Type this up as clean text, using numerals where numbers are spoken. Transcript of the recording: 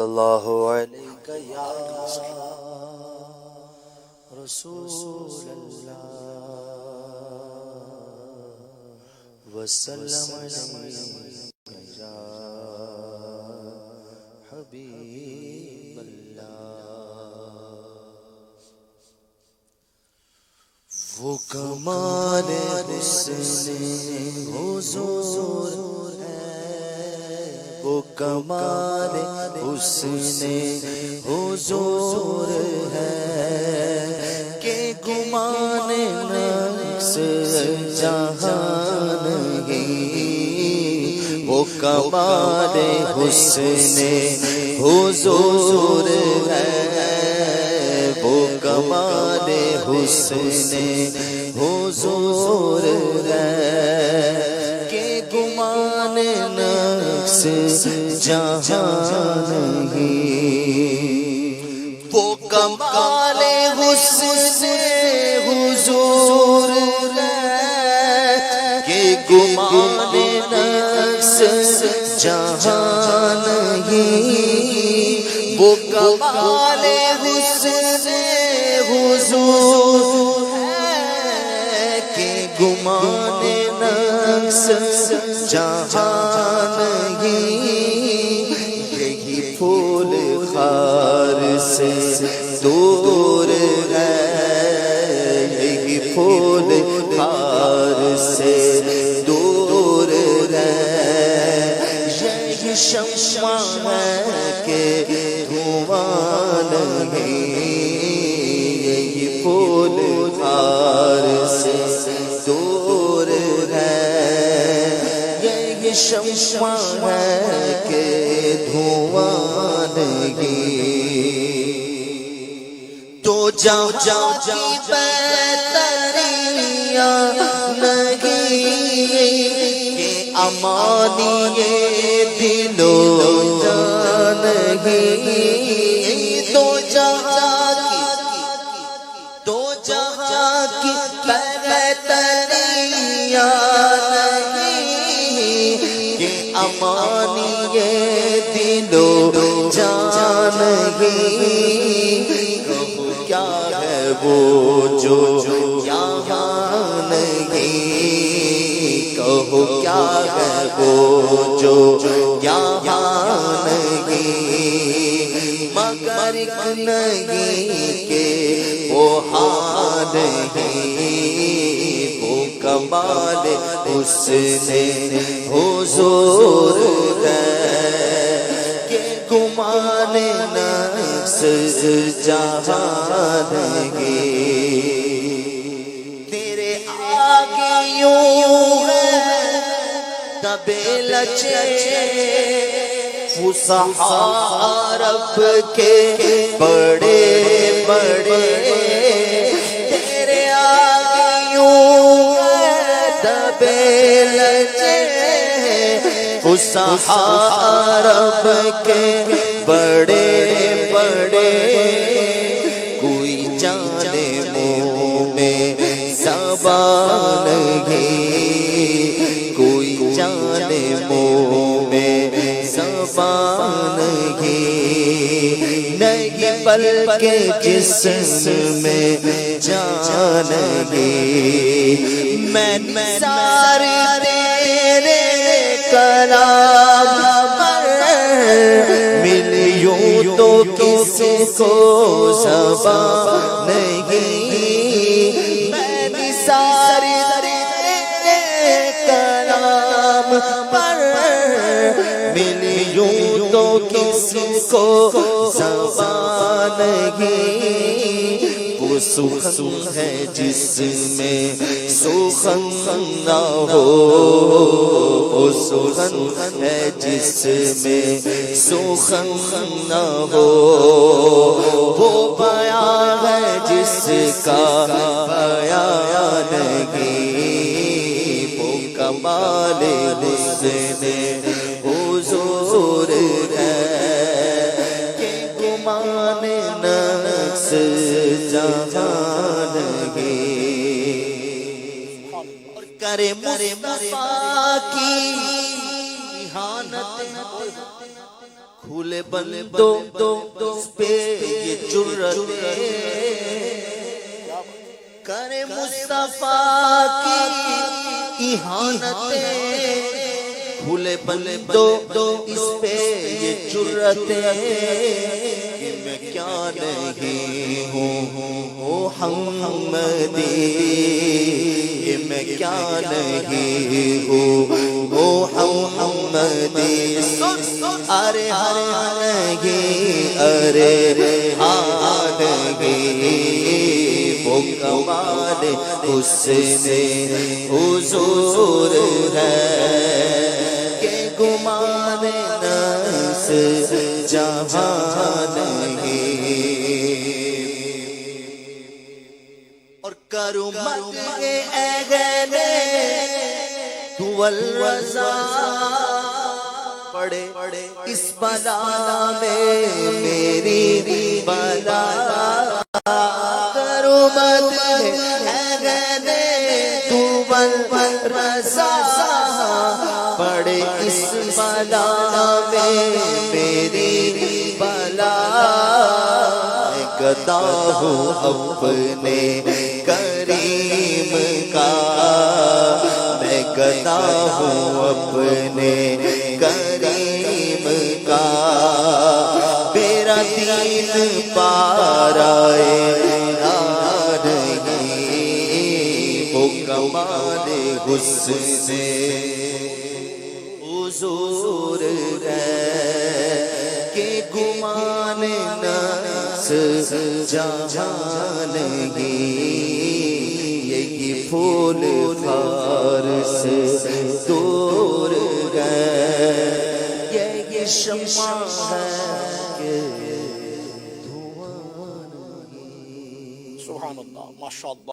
اللہ علیہ یا رسول اللہ وسلم علیہ یا حبیب اللہ۔ وہ کمال حسن حضور وہ کمال حسن حضور ہے کہ گمان نقص جہان ہی۔ وہ کمال حسن حضور ہے وہ کمال حسن حضور ہے کہ گمان نقص جہان ہی۔ وہ کمال حسن حضور ہے کہ گمان نقص جہان ہی۔ وہ کمال حسن حضور ہے کہ گمان نقص جہان ہی۔ یہی پھول خار سے دور ہے یہی پھول خار سے دور ہے یہی شمع ہے کہ دھواں نہیں۔ یہی پھول خار سے دور ہے یہی شمع ہے کہ دھواں نہیں۔ تو جہاں کی بہتریاں نہیں کہ امانی دل و جان نہیں۔ تو جہاں کی بہتریاں نہیں کہ امانی دل و جان نہیں۔ کیا ہے وہ جو یہاں نہیں کہو کیا ہے وہ جو یہاں نہیں مگر ایک نہیں کہ وہ ہاں نہیں۔ وہ کمال حسن حضور ہے کہ گمان نقص جہان ہی۔ تیرے آگے یوں ہے دبے لچے فصحاء رب کے بڑے بڑے۔ تیرے آگے یوں ہے دبے لچے فصحاء رب کے بڑے بڑے۔ کوئی جانے منہ میں زبان نہیں کوئی جانے منہ میں زبان نہیں بلکہ جسم میں جان گی۔ میں سارے تیرے کلام ملیوں تو کسی کو زبان نہیں۔ میں سارے تیرے کلام پر ملیوں تو کسی کو زبان نہیں۔ وہ سخن ہے جس میں سخن نہ ہو وہ سخن ہے جس میں سخن نہ ہو۔ وہ بیان ہے جس کا بیان نہیں۔ وہ کمال حسن حضور ہے کہ گمان نقص جہان گی۔ اور کرے مصطفیٰ کی احانت پھول بندو اس پہ یہ جرت کرے مصطفیٰ کی اہانت پھول بندو اس پہ یہ جرت کہ میں کیا نہیں ہوں محمدی میں کیا نہیں ہوں محمدی ارے ہانگی ارے ہانگی وہ کمال حسن حضور ہے کہ گمان نفس جہاں نہیں اور کروں مدح اہل والرضا پڑے اس بلا میں میری بلا کروں مدح اہل والرضا پڑے اس بلا میں میری بلا گدا ہوں اپنے کریم کا میں گدا ہوں اپنے کریم کا میرا دین پارائے نہیں وہ کمال حسن حضور ہے کہ گمان نفس جہاں نہیں یہی پھول خار سے دور گئے یہ شمع ہے کہ دھواں نہیں. سبحان اللہ، ماشاء اللہ.